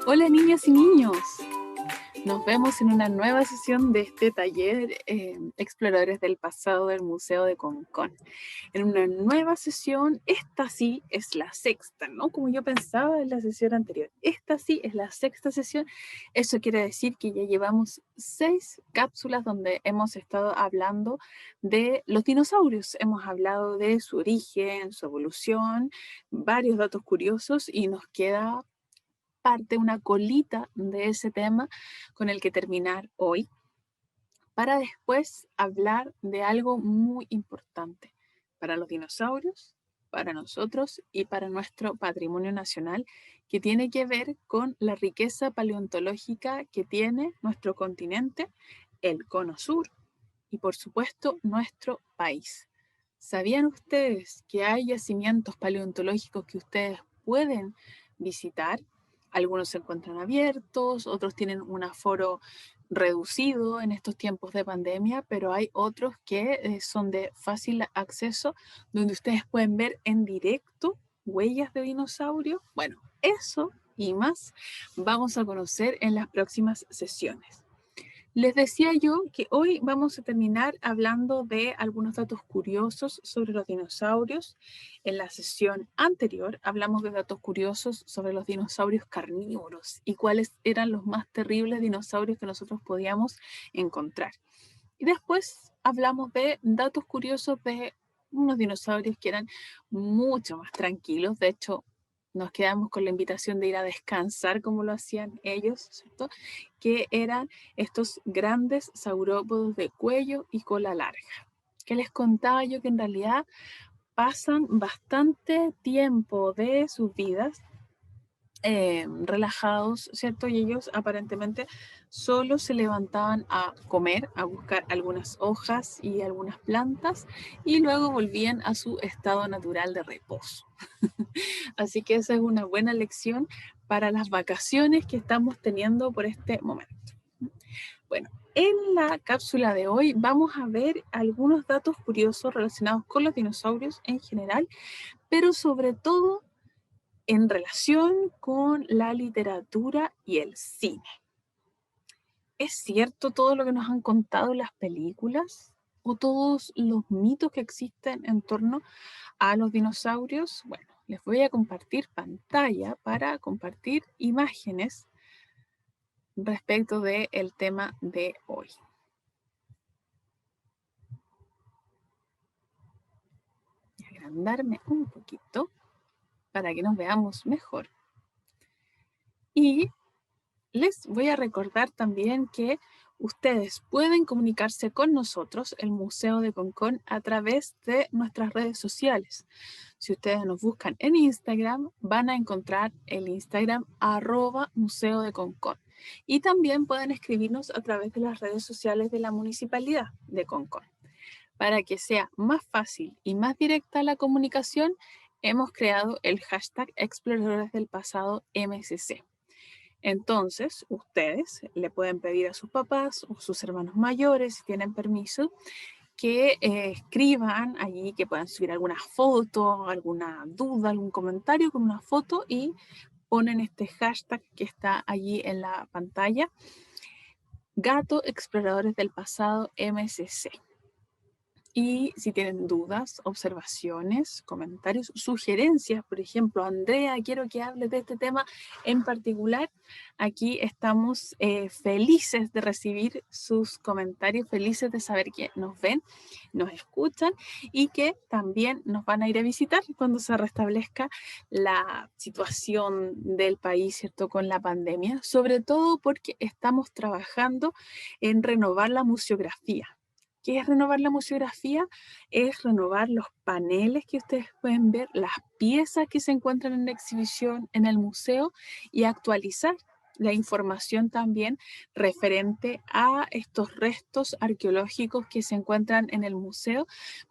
Hola niñas y niños, nos vemos en una nueva sesión de este taller Exploradores del Pasado del Museo de Concón. En una nueva sesión, esta sí es la sexta, ¿no? Como yo pensaba en la sesión anterior. Esta sí es la sexta sesión. Eso quiere decir que ya llevamos 6 cápsulas donde hemos estado hablando de los dinosaurios. Hemos hablado de su origen, su evolución, varios datos curiosos y nos queda una colita de ese tema con el que terminar hoy, para después hablar de algo muy importante para los dinosaurios, para nosotros y para nuestro patrimonio nacional, que tiene que ver con la riqueza paleontológica que tiene nuestro continente, el Cono Sur y por supuesto nuestro país. ¿Sabían ustedes que hay yacimientos paleontológicos que ustedes pueden visitar? Algunos se encuentran abiertos, otros tienen un aforo reducido en estos tiempos de pandemia, pero hay otros que son de fácil acceso, donde ustedes pueden ver en directo huellas de dinosaurios. Bueno, eso y más vamos a conocer en las próximas sesiones. Les decía yo que hoy vamos a terminar hablando de algunos datos curiosos sobre los dinosaurios. En la sesión anterior hablamos de datos curiosos sobre los dinosaurios carnívoros y cuáles eran los más terribles dinosaurios que nosotros podíamos encontrar. Y después hablamos de datos curiosos de unos dinosaurios que eran mucho más tranquilos. De hecho, nos quedamos con la invitación de ir a descansar como lo hacían ellos, ¿cierto? Que eran estos grandes saurópodos de cuello y cola larga. Que les contaba yo que en realidad pasan bastante tiempo de sus vidas relajados, ¿cierto? Y ellos aparentemente solo se levantaban a comer, a buscar algunas hojas y algunas plantas y luego volvían a su estado natural de reposo. Así que esa es una buena lección para las vacaciones que estamos teniendo por este momento. Bueno, en la cápsula de hoy vamos a ver algunos datos curiosos relacionados con los dinosaurios en general, pero sobre todo en relación con la literatura y el cine. ¿Es cierto todo lo que nos han contado las películas o todos los mitos que existen en torno a los dinosaurios? Bueno, les voy a compartir pantalla para compartir imágenes respecto del tema de hoy. Voy a agrandarme un poquito para que nos veamos mejor. Y les voy a recordar también que ustedes pueden comunicarse con nosotros, el Museo de Concón, a través de nuestras redes sociales. Si ustedes nos buscan en Instagram, van a encontrar el Instagram @Museo de Concón. Y también pueden escribirnos a través de las redes sociales de la Municipalidad de Concón. Para que sea más fácil y más directa la comunicación, hemos creado el hashtag Exploradores del Pasado MSC. Entonces, ustedes le pueden pedir a sus papás o sus hermanos mayores, si tienen permiso, que escriban allí, que puedan subir alguna foto, alguna duda, algún comentario con una foto y ponen este hashtag que está allí en la pantalla, Gato Exploradores del Pasado MSC. Y si tienen dudas, observaciones, comentarios, sugerencias, por ejemplo, Andrea, quiero que hables de este tema en particular, aquí estamos felices de recibir sus comentarios, felices de saber que nos ven, nos escuchan y que también nos van a ir a visitar cuando se restablezca la situación del país, ¿cierto?, con la pandemia, sobre todo porque estamos trabajando en renovar la museografía. ¿Qué es renovar la museografía? Es renovar los paneles que ustedes pueden ver, las piezas que se encuentran en la exhibición en el museo y actualizar la información también referente a estos restos arqueológicos que se encuentran en el museo,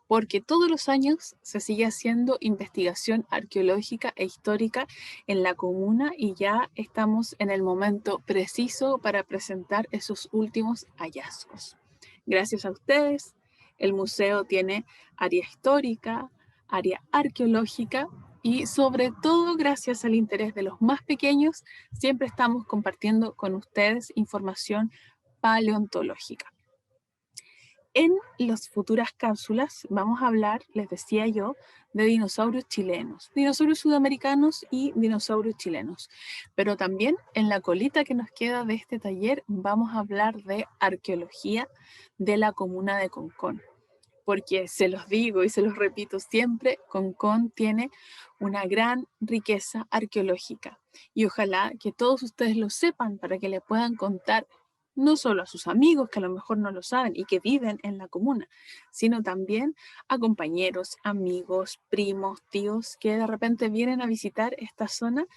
porque todos los años se sigue haciendo investigación arqueológica e histórica en la comuna y ya estamos en el momento preciso para presentar esos últimos hallazgos. Gracias a ustedes, el museo tiene área histórica, área arqueológica y sobre todo gracias al interés de los más pequeños, siempre estamos compartiendo con ustedes información paleontológica. En las futuras cápsulas vamos a hablar, les decía yo, de dinosaurios chilenos, dinosaurios sudamericanos y dinosaurios chilenos. Pero también en la colita que nos queda de este taller vamos a hablar de arqueología de la comuna de Concón. Porque se los digo y se los repito siempre, Concón tiene una gran riqueza arqueológica. Y ojalá que todos ustedes lo sepan para que le puedan contar no solo a sus amigos, que a lo mejor no lo saben y que viven en la comuna, sino también a compañeros, amigos, primos, tíos, que de repente vienen a visitar esta zona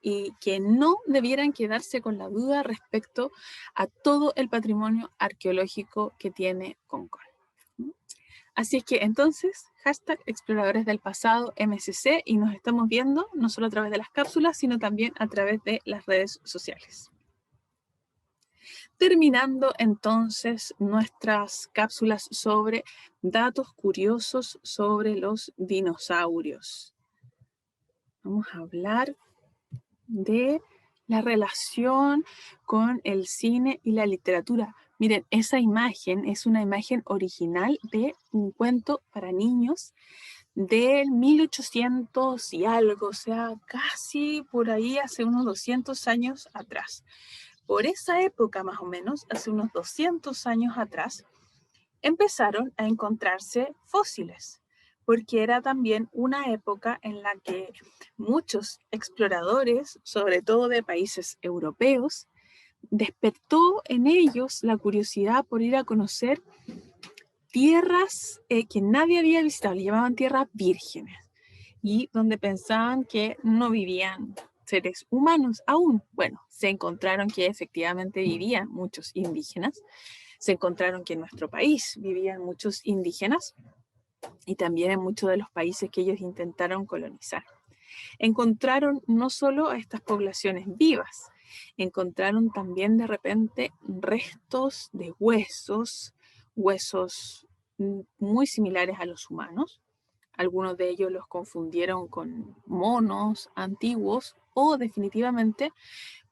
y que no debieran quedarse con la duda respecto a todo el patrimonio arqueológico que tiene Concón. Así es que entonces, hashtag Exploradores del Pasado MCC, y nos estamos viendo no solo a través de las cápsulas, sino también a través de las redes sociales. Terminando entonces nuestras cápsulas sobre datos curiosos sobre los dinosaurios. Vamos a hablar de la relación con el cine y la literatura. Miren, esa imagen es una imagen original de un cuento para niños del 1800 y algo, o sea, casi por ahí hace unos 200 años atrás. Por esa época, más o menos, hace unos 200 años atrás, empezaron a encontrarse fósiles, porque era también una época en la que muchos exploradores, sobre todo de países europeos, despertó en ellos la curiosidad por ir a conocer tierras que nadie había visitado, le llamaban tierras vírgenes, y donde pensaban que no vivían seres humanos aún. Bueno, se encontraron que efectivamente vivían muchos indígenas, se encontraron que en nuestro país vivían muchos indígenas y también en muchos de los países que ellos intentaron colonizar. Encontraron no solo a estas poblaciones vivas, encontraron también de repente restos de huesos muy similares a los humanos. Algunos de ellos los confundieron con monos antiguos o definitivamente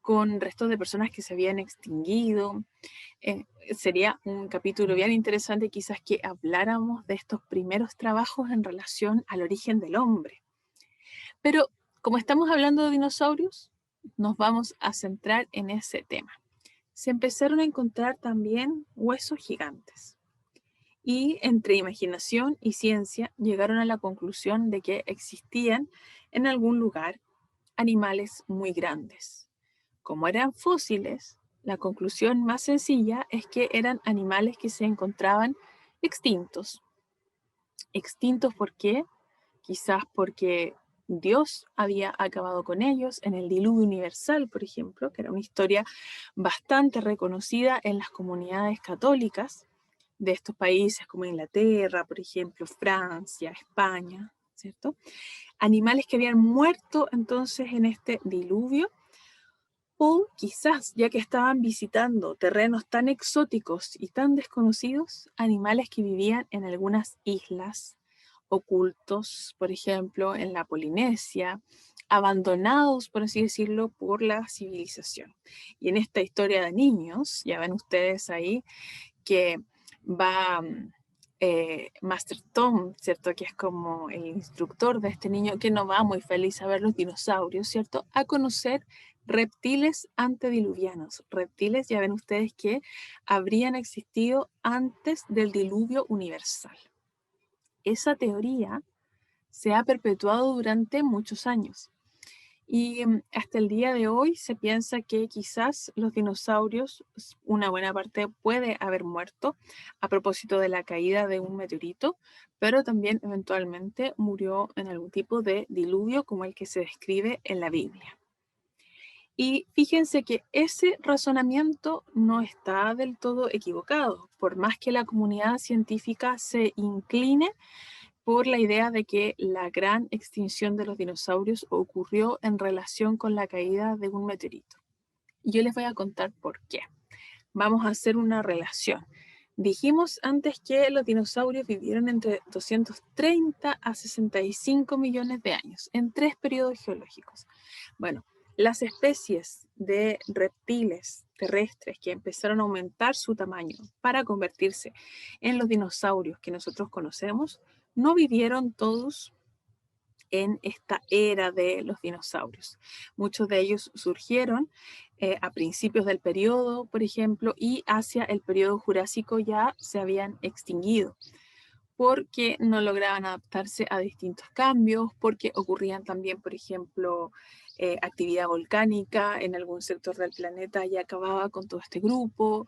con restos de personas que se habían extinguido. Sería un capítulo bien interesante quizás que habláramos de estos primeros trabajos en relación al origen del hombre. Pero como estamos hablando de dinosaurios, nos vamos a centrar en ese tema. Se empezaron a encontrar también huesos gigantes. Y entre imaginación y ciencia llegaron a la conclusión de que existían en algún lugar animales muy grandes. Como eran fósiles, la conclusión más sencilla es que eran animales que se encontraban extintos. ¿Extintos por qué? Quizás porque Dios había acabado con ellos en el diluvio universal, por ejemplo, que era una historia bastante reconocida en las comunidades católicas de estos países como Inglaterra, por ejemplo, Francia, España, ¿cierto? Animales que habían muerto entonces en este diluvio, o quizás, ya que estaban visitando terrenos tan exóticos y tan desconocidos, animales que vivían en algunas islas ocultos, por ejemplo, en la Polinesia, abandonados, por así decirlo, por la civilización. Y en esta historia de niños, ya ven ustedes ahí que va Master Tom, ¿cierto? Que es como el instructor de este niño que no va muy feliz a ver los dinosaurios, ¿cierto? A conocer reptiles antediluvianos. Reptiles, ya ven ustedes que habrían existido antes del diluvio universal. Esa teoría se ha perpetuado durante muchos años. Y hasta el día de hoy se piensa que quizás los dinosaurios, una buena parte puede haber muerto a propósito de la caída de un meteorito, pero también eventualmente murió en algún tipo de diluvio como el que se describe en la Biblia. Y fíjense que ese razonamiento no está del todo equivocado, por más que la comunidad científica se incline por la idea de que la gran extinción de los dinosaurios ocurrió en relación con la caída de un meteorito. Y yo les voy a contar por qué. Vamos a hacer una relación. Dijimos antes que los dinosaurios vivieron entre 230 a 65 millones de años, en 3 periodos geológicos. Bueno, las especies de reptiles terrestres que empezaron a aumentar su tamaño para convertirse en los dinosaurios que nosotros conocemos, no vivieron todos en esta era de los dinosaurios. Muchos de ellos surgieron a principios del periodo, por ejemplo, y hacia el periodo Jurásico ya se habían extinguido, porque no lograban adaptarse a distintos cambios, porque ocurrían también, por ejemplo, actividad volcánica en algún sector del planeta y acababa con todo este grupo,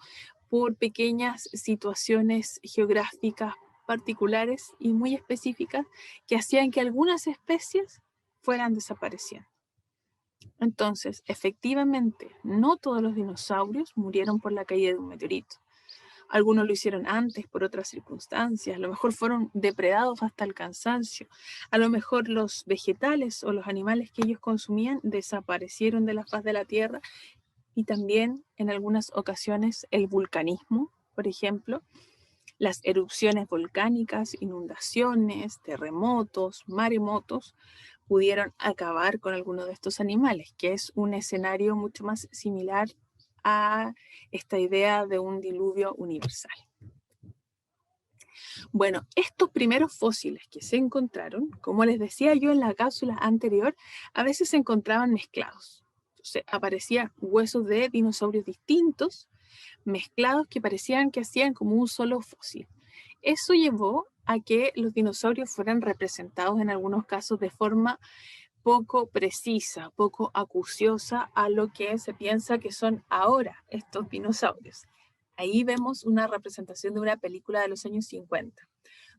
por pequeñas situaciones geográficas particulares y muy específicas que hacían que algunas especies fueran desapareciendo. Entonces, efectivamente, no todos los dinosaurios murieron por la caída de un meteorito. Algunos lo hicieron antes por otras circunstancias, a lo mejor fueron depredados hasta el cansancio, a lo mejor los vegetales o los animales que ellos consumían desaparecieron de la faz de la Tierra y también en algunas ocasiones el vulcanismo, por ejemplo, las erupciones volcánicas, inundaciones, terremotos, maremotos, pudieron acabar con algunos de estos animales, que es un escenario mucho más similar a esta idea de un diluvio universal. Bueno, estos primeros fósiles que se encontraron, como les decía yo en la cápsula anterior, a veces se encontraban mezclados. Entonces, aparecían huesos de dinosaurios distintos, mezclados que parecían que hacían como un solo fósil. Eso llevó a que los dinosaurios fueran representados en algunos casos de forma poco precisa, poco acuciosa a lo que se piensa que son ahora estos dinosaurios. Ahí vemos una representación de una película de los años 50,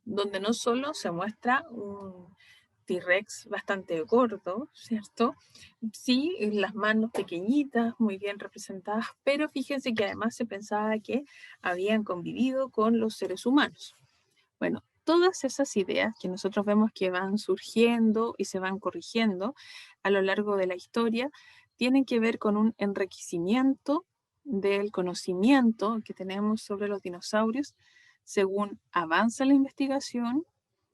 donde no solo se muestra un T-Rex bastante gordo, ¿cierto? Sí, las manos pequeñitas, muy bien representadas, pero fíjense que además se pensaba que habían convivido con los seres humanos. Bueno, todas esas ideas que nosotros vemos que van surgiendo y se van corrigiendo a lo largo de la historia tienen que ver con un enriquecimiento del conocimiento que tenemos sobre los dinosaurios según avanza la investigación,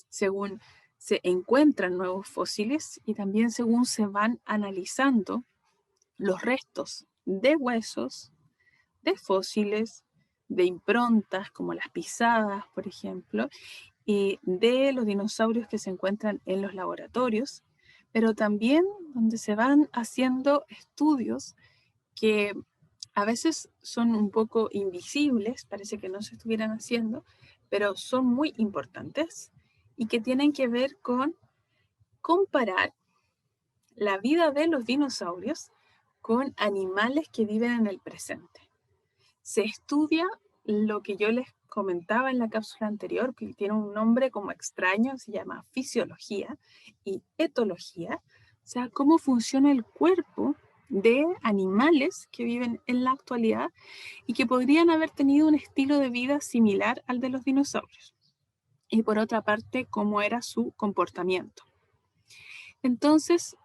según se encuentran nuevos fósiles y también según se van analizando los restos de huesos, de fósiles, de improntas como las pisadas, por ejemplo, y de los dinosaurios que se encuentran en los laboratorios, pero también donde se van haciendo estudios que a veces son un poco invisibles, parece que no se estuvieran haciendo, pero son muy importantes y que tienen que ver con comparar la vida de los dinosaurios con animales que viven en el presente. Se estudia lo que yo les comentaba en la cápsula anterior, que tiene un nombre como extraño, se llama fisiología y etología, o sea, cómo funciona el cuerpo de animales que viven en la actualidad y que podrían haber tenido un estilo de vida similar al de los dinosaurios. Y por otra parte, cómo era su comportamiento. Entonces,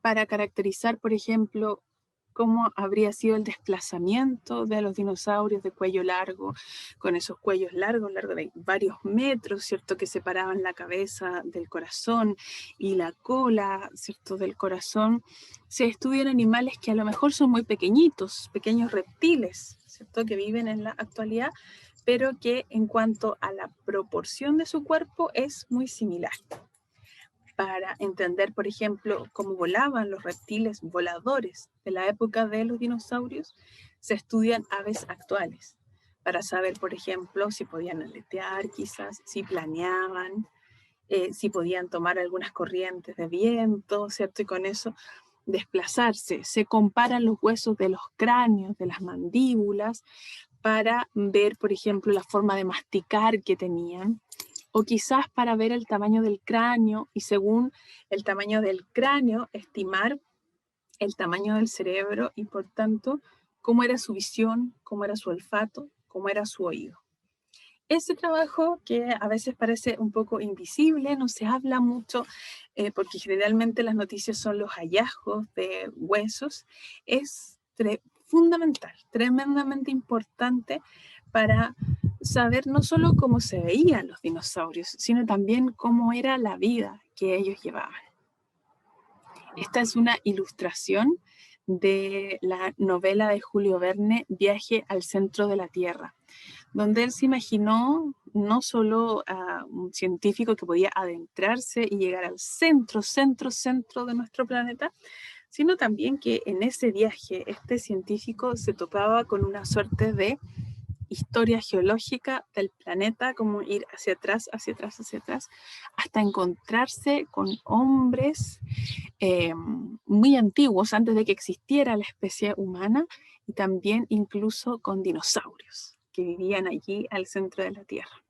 para caracterizar, por ejemplo, cómo habría sido el desplazamiento de los dinosaurios de cuello largo, con esos cuellos largos, largos de varios metros, ¿cierto? Que separaban la cabeza del corazón y la cola, ¿cierto? Del corazón. Se estudian animales que a lo mejor son muy pequeñitos, pequeños reptiles, ¿cierto? Que viven en la actualidad, pero que en cuanto a la proporción de su cuerpo es muy similar. Para entender, por ejemplo, cómo volaban los reptiles voladores de la época de los dinosaurios, se estudian aves actuales, para saber, por ejemplo, si podían aletear quizás, si planeaban, si podían tomar algunas corrientes de viento, ¿cierto? Y con eso desplazarse. Se comparan los huesos de los cráneos, de las mandíbulas, para ver, por ejemplo, la forma de masticar que tenían, o quizás para ver el tamaño del cráneo y según el tamaño del cráneo estimar el tamaño del cerebro y por tanto cómo era su visión, cómo era su olfato, cómo era su oído. Ese trabajo que a veces parece un poco invisible, no se habla mucho porque generalmente las noticias son los hallazgos de huesos, es fundamental, tremendamente importante para saber no solo cómo se veían los dinosaurios, sino también cómo era la vida que ellos llevaban. Esta es una ilustración de la novela de Julio Verne, Viaje al centro de la Tierra, donde él se imaginó no solo a un científico que podía adentrarse y llegar al centro de nuestro planeta, sino también que en ese viaje este científico se topaba con una suerte de historia geológica del planeta, como ir hacia atrás, hasta encontrarse con hombres muy antiguos, antes de que existiera la especie humana, y también incluso con dinosaurios que vivían allí al centro de la Tierra.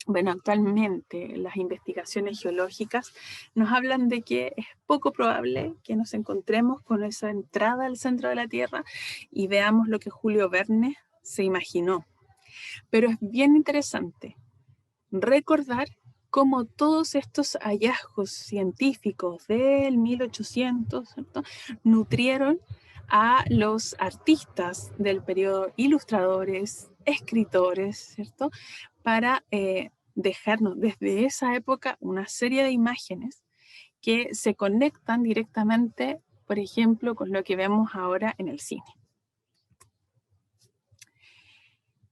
Bueno, actualmente las investigaciones geológicas nos hablan de que es poco probable que nos encontremos con esa entrada al centro de la Tierra y veamos lo que Julio Verne se imaginó. Pero es bien interesante recordar cómo todos estos hallazgos científicos del 1800, ¿cierto?, nutrieron a los artistas del periodo, ilustradores, escritores, ¿cierto?, para dejarnos desde esa época una serie de imágenes que se conectan directamente, por ejemplo, con lo que vemos ahora en el cine.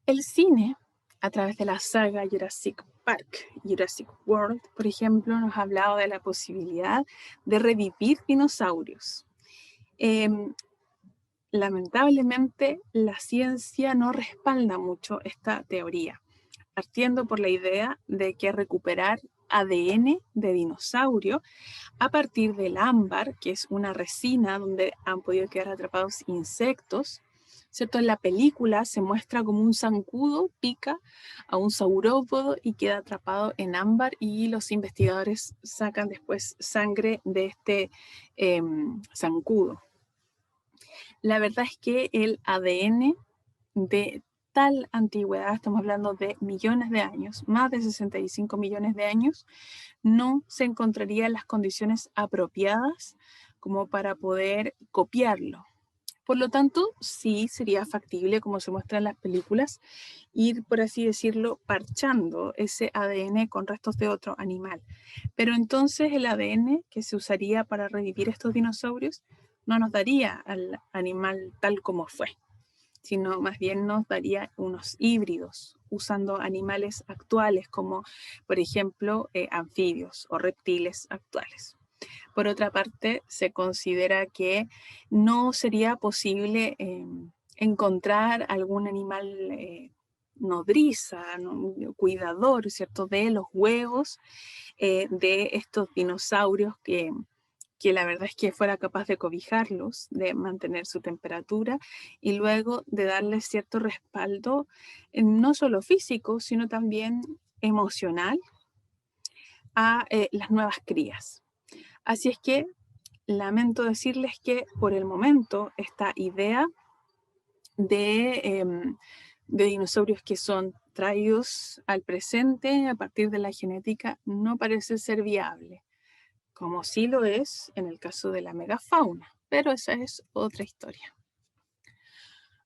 El cine, a través de la saga Jurassic Park, Jurassic World, por ejemplo, nos ha hablado de la posibilidad de revivir dinosaurios. Lamentablemente, la ciencia no respalda mucho esta teoría, partiendo por la idea de que recuperar ADN de dinosaurio a partir del ámbar, que es una resina donde han podido quedar atrapados insectos, ¿cierto? En la película se muestra como un zancudo pica a un saurópodo y queda atrapado en ámbar, y los investigadores sacan después sangre de este zancudo. La verdad es que el ADN de tal antigüedad, estamos hablando de millones de años, más de 65 millones de años, no se encontraría en las condiciones apropiadas como para poder copiarlo. Por lo tanto, sí sería factible, como se muestra en las películas, ir, por así decirlo, parchando ese ADN con restos de otro animal. Pero entonces el ADN que se usaría para revivir estos dinosaurios no nos daría al animal tal como fue, sino más bien nos daría unos híbridos usando animales actuales como, por ejemplo, anfibios o reptiles actuales. Por otra parte, se considera que no sería posible encontrar algún animal nodriza, ¿no?, cuidador, ¿cierto?, de los huevos de estos dinosaurios que la verdad es que fuera capaz de cobijarlos, de mantener su temperatura y luego de darles cierto respaldo, no solo físico, sino también emocional a las nuevas crías. Así es que lamento decirles que por el momento esta idea de dinosaurios que son traídos al presente a partir de la genética no parece ser viable, como sí lo es en el caso de la megafauna, pero esa es otra historia.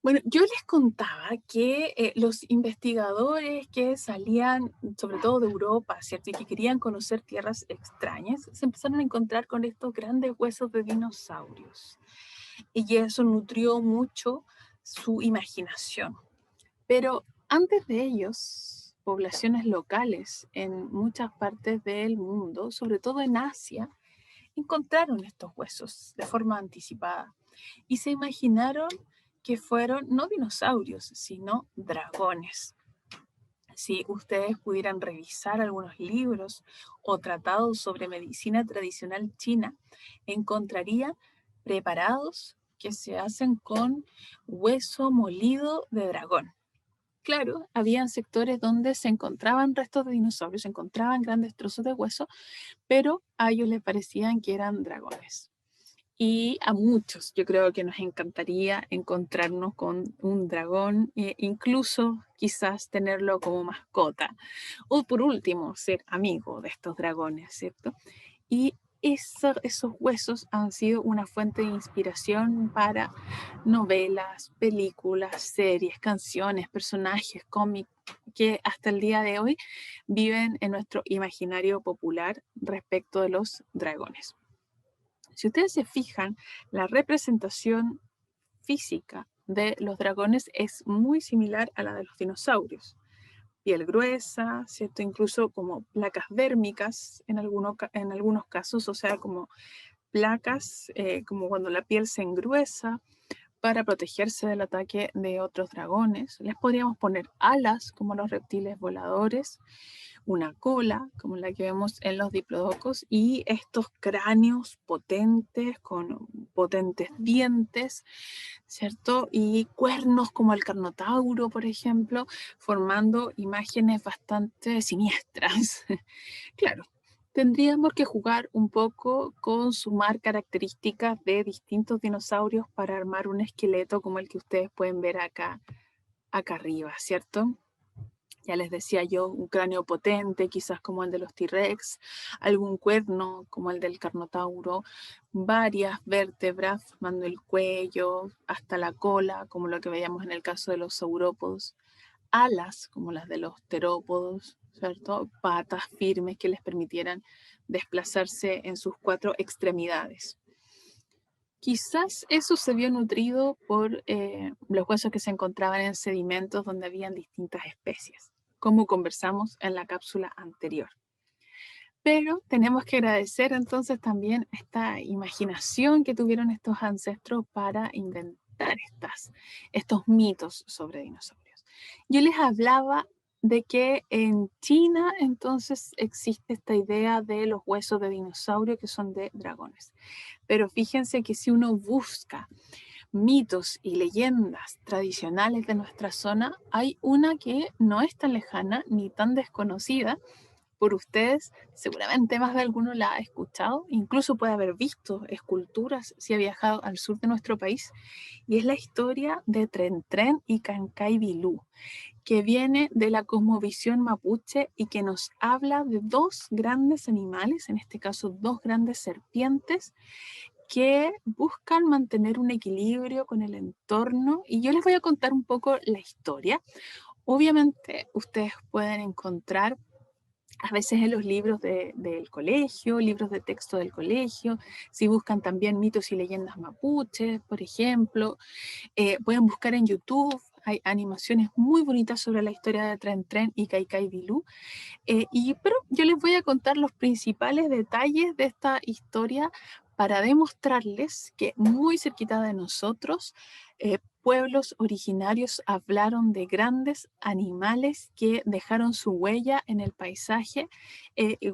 Bueno, yo les contaba que los investigadores que salían, sobre todo de Europa, ¿cierto?, y que querían conocer tierras extrañas, se empezaron a encontrar con estos grandes huesos de dinosaurios. Y eso nutrió mucho su imaginación. Pero antes de ellos, poblaciones locales en muchas partes del mundo, sobre todo en Asia, encontraron estos huesos de forma anticipada y se imaginaron que fueron no dinosaurios, sino dragones. Si ustedes pudieran revisar algunos libros o tratados sobre medicina tradicional china, encontrarían preparados que se hacen con hueso molido de dragón. Claro, habían sectores donde se encontraban restos de dinosaurios, se encontraban grandes trozos de hueso, pero a ellos les parecían que eran dragones. Y a muchos yo creo que nos encantaría encontrarnos con un dragón, incluso quizás tenerlo como mascota, o por último ser amigo de estos dragones, ¿cierto? Y esos huesos han sido una fuente de inspiración para novelas, películas, series, canciones, personajes, cómics, que hasta el día de hoy viven en nuestro imaginario popular respecto de los dragones. Si ustedes se fijan, la representación física de los dragones es muy similar a la de los dinosaurios. Piel gruesa, ¿cierto? Incluso como placas dérmicas en algunos casos, o sea, como placas, como cuando la piel se engruesa para protegerse del ataque de otros dragones. Les podríamos poner alas, como los reptiles voladores, una cola, como la que vemos en los diplodocos, y estos cráneos potentes, con potentes dientes, ¿cierto? Y cuernos como el carnotauro, por ejemplo, formando imágenes bastante siniestras. Claro, tendríamos que jugar un poco con sumar características de distintos dinosaurios para armar un esqueleto como el que ustedes pueden ver acá arriba, ¿cierto? Ya les decía yo, un cráneo potente, quizás como el de los T-Rex, algún cuerno como el del Carnotauro, varias vértebras formando el cuello hasta la cola, como lo que veíamos en el caso de los saurópodos, alas como las de los terópodos, ¿cierto? Patas firmes que les permitieran desplazarse en sus 4 extremidades. Quizás eso se vio nutrido por los huesos que se encontraban en sedimentos donde habían distintas especies, como conversamos en la cápsula anterior. Pero tenemos que agradecer entonces también esta imaginación que tuvieron estos ancestros para inventar estos mitos sobre dinosaurios. Yo les hablaba de que en China entonces existe esta idea de los huesos de dinosaurio que son de dragones. Pero fíjense que si uno busca mitos y leyendas tradicionales de nuestra zona, hay una que no es tan lejana ni tan desconocida por ustedes. Seguramente más de alguno la ha escuchado, incluso puede haber visto esculturas si ha viajado al sur de nuestro país, y es la historia de Tren Tren y Cancay Bilú, que viene de la cosmovisión mapuche y que nos habla de dos grandes animales, en este caso dos grandes serpientes, que buscan mantener un equilibrio con el entorno. Y yo les voy a contar un poco la historia. Obviamente ustedes pueden encontrar a veces en los libros del colegio, libros de texto del colegio, si buscan también mitos y leyendas mapuches, por ejemplo, pueden buscar en YouTube, hay animaciones muy bonitas sobre la historia de Tren Tren y Kaikai Bilú, pero yo les voy a contar los principales detalles de esta historia para demostrarles que muy cerquita de nosotros, pueblos originarios hablaron de grandes animales que dejaron su huella en el paisaje,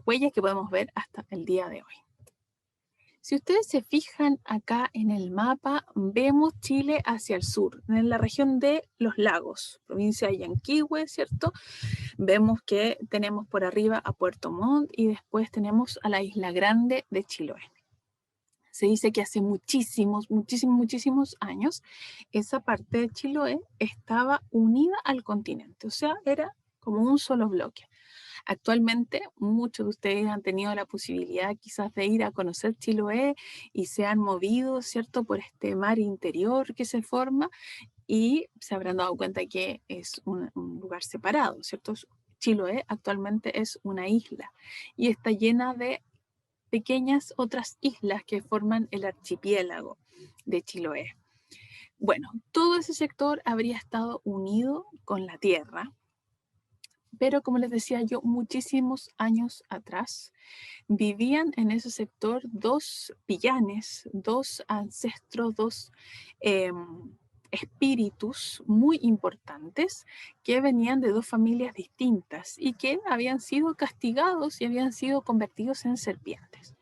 huellas que podemos ver hasta el día de hoy. Si ustedes se fijan acá en el mapa, vemos Chile hacia el sur, en la región de los lagos, provincia de Yanquihue, ¿cierto? Vemos que tenemos por arriba a Puerto Montt y después tenemos a la Isla Grande de Chiloé. Se dice que hace muchísimos años esa parte de Chiloé estaba unida al continente, o sea, era como un solo bloque. Actualmente muchos de ustedes han tenido la posibilidad quizás de ir a conocer Chiloé y se han movido, ¿cierto?, por este mar interior que se forma y se habrán dado cuenta que es un lugar separado, ¿cierto? Chiloé actualmente es una isla y está llena de pequeñas otras islas que forman el archipiélago de Chiloé. Bueno, todo ese sector habría estado unido con la tierra, pero como les decía yo, muchísimos años atrás vivían en ese sector dos pillanes, dos ancestros, dos eh, espíritus muy importantes que venían de dos familias distintas y que habían sido castigados y habían sido convertidos en serpientes.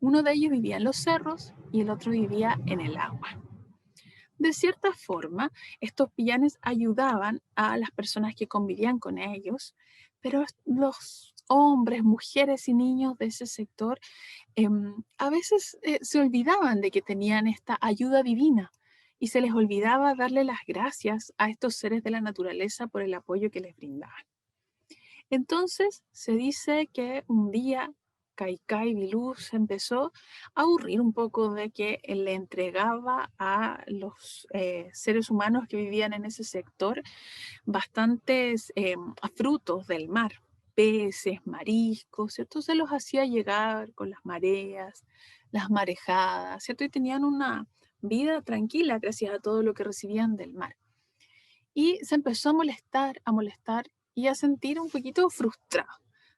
Uno de ellos vivía en los cerros y el otro vivía en el agua. De cierta forma, estos pillanes ayudaban a las personas que convivían con ellos, pero los hombres, mujeres y niños de ese sector a veces se olvidaban de que tenían esta ayuda divina y se les olvidaba darle las gracias a estos seres de la naturaleza por el apoyo que les brindaban. Entonces se dice que un día Kaikai Vilú se empezó a aburrir un poco de que le entregaba a los seres humanos que vivían en ese sector bastantes frutos del mar, peces, mariscos, ¿cierto? Se los hacía llegar con las mareas, las marejadas, ¿cierto? Y tenían una vida tranquila gracias a todo lo que recibían del mar. Y se empezó a molestar y a sentir un poquito frustrado.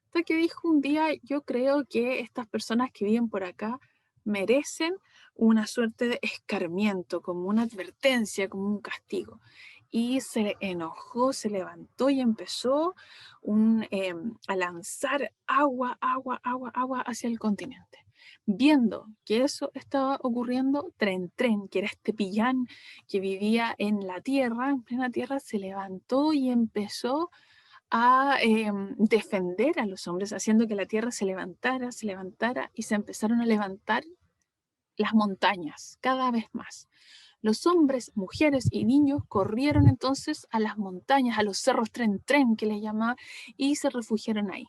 Hasta que dijo un día, yo creo que estas personas que viven por acá merecen una suerte de escarmiento, como una advertencia, como un castigo. Y se enojó, se levantó y empezó a lanzar agua hacia el continente. Viendo que eso estaba ocurriendo, Tren Tren, que era este pillán que vivía en la tierra, en plena tierra, se levantó y empezó a defender a los hombres, haciendo que la tierra se levantara y se empezaron a levantar las montañas cada vez más. Los hombres, mujeres y niños corrieron entonces a las montañas, a los cerros Tren Tren que les llamaba, y se refugiaron ahí.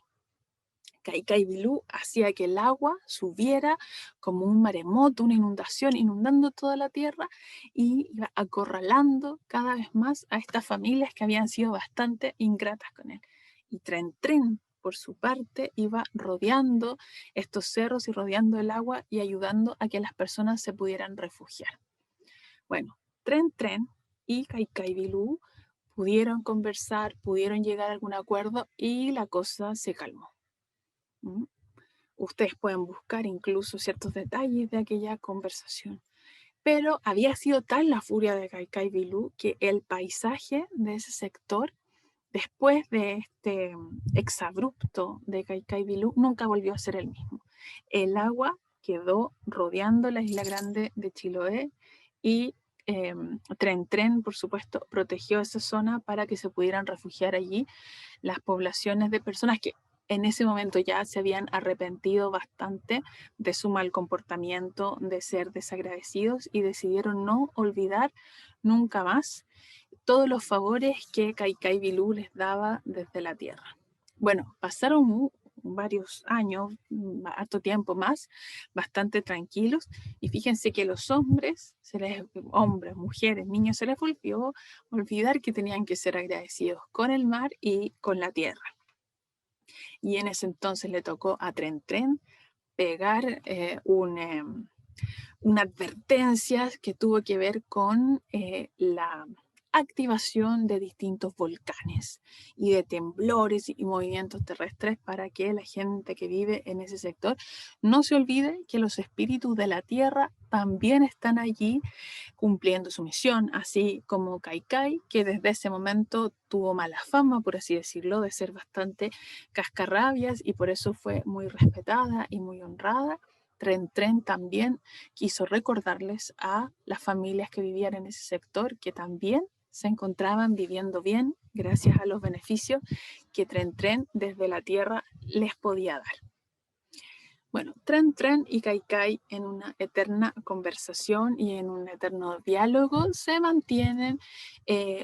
Kaikai Vilú hacía que el agua subiera como un maremoto, una inundación, inundando toda la tierra y iba acorralando cada vez más a estas familias que habían sido bastante ingratas con él. Y Tren Tren, por su parte, iba rodeando estos cerros y rodeando el agua y ayudando a que las personas se pudieran refugiar. Bueno, Tren Tren y Kaikai Vilú pudieron conversar, pudieron llegar a algún acuerdo y la cosa se calmó. Ustedes pueden buscar incluso ciertos detalles de aquella conversación. Pero había sido tal la furia de Kaikai Vilú que el paisaje de ese sector, después de este exabrupto de Kaikai Vilú, nunca volvió a ser el mismo. El agua quedó rodeando la isla grande de Chiloé y Tren Tren, por supuesto, protegió esa zona para que se pudieran refugiar allí las poblaciones de personas que en ese momento ya se habían arrepentido bastante de su mal comportamiento, de ser desagradecidos y decidieron no olvidar nunca más todos los favores que Kaikai Vilú les daba desde la tierra. Bueno, pasaron varios años, harto tiempo más, bastante tranquilos, y fíjense que los hombres, mujeres, niños, se les volvió olvidar que tenían que ser agradecidos con el mar y con la tierra. Y en ese entonces le tocó a Tren Tren pegar una advertencia que tuvo que ver con la activación de distintos volcanes y de temblores y movimientos terrestres para que la gente que vive en ese sector no se olvide que los espíritus de la tierra también están allí cumpliendo su misión, así como Kaikai, que desde ese momento tuvo mala fama, por así decirlo, de ser bastante cascarrabias y por eso fue muy respetada y muy honrada. Tren Tren también quiso recordarles a las familias que vivían en ese sector que también se encontraban viviendo bien gracias a los beneficios que Tren Tren desde la tierra les podía dar. Bueno, Tren Tren y Kaikai en una eterna conversación y en un eterno diálogo se mantienen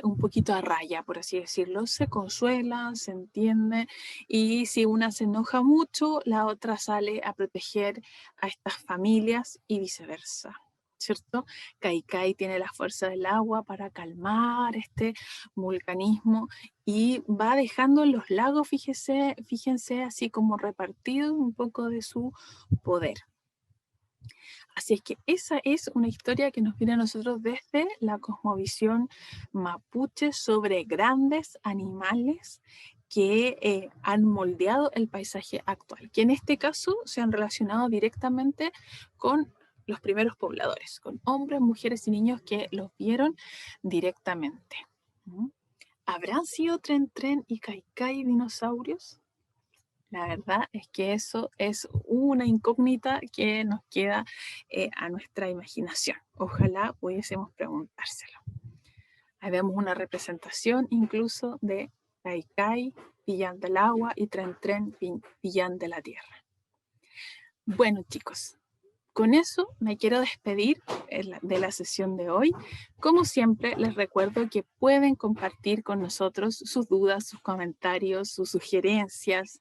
un poquito a raya, por así decirlo. Se consuelan, se entienden y si una se enoja mucho, la otra sale a proteger a estas familias y viceversa. ¿Cierto? Kaikai tiene la fuerza del agua para calmar este vulcanismo y va dejando en los lagos, fíjense, así como repartido un poco de su poder. Así es que esa es una historia que nos viene a nosotros desde la cosmovisión mapuche sobre grandes animales que han moldeado el paisaje actual, que en este caso se han relacionado directamente con los primeros pobladores, con hombres, mujeres y niños que los vieron directamente. ¿Habrán sido Tren Tren y Kaikai dinosaurios? La verdad es que eso es una incógnita que nos queda a nuestra imaginación. Ojalá pudiésemos preguntárselo. Ahí vemos una representación incluso de Kaikai, Pillán del agua, y Tren Tren, Pillán de la tierra. Bueno, chicos, con eso me quiero despedir de la sesión de hoy. Como siempre, les recuerdo que pueden compartir con nosotros sus dudas, sus comentarios, sus sugerencias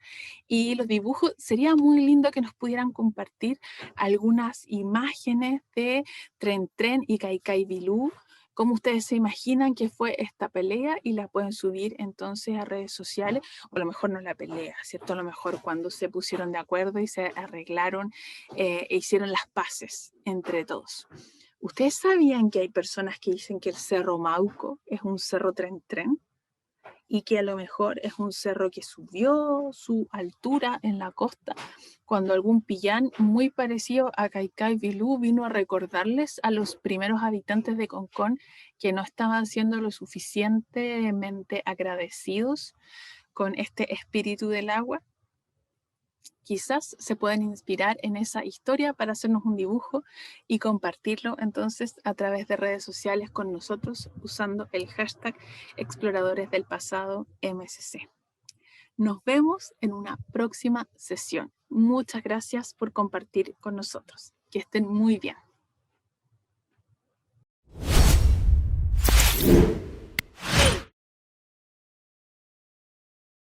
y los dibujos. Sería muy lindo que nos pudieran compartir algunas imágenes de Tren Tren y Kaikai Bilú, cómo ustedes se imaginan que fue esta pelea, y la pueden subir entonces a redes sociales, o a lo mejor no la pelea, ¿cierto? A lo mejor cuando se pusieron de acuerdo y se arreglaron e hicieron las paces entre todos. ¿Ustedes sabían que hay personas que dicen que el Cerro Mauco es un cerro Tren Tren? Y que a lo mejor es un cerro que subió su altura en la costa, cuando algún pillán muy parecido a Kaikai Bilú vino a recordarles a los primeros habitantes de Concón que no estaban siendo lo suficientemente agradecidos con este espíritu del agua. Quizás se pueden inspirar en esa historia para hacernos un dibujo y compartirlo entonces a través de redes sociales con nosotros usando el hashtag Exploradores del Pasado MSC. Nos vemos en una próxima sesión. Muchas gracias por compartir con nosotros. Que estén muy bien.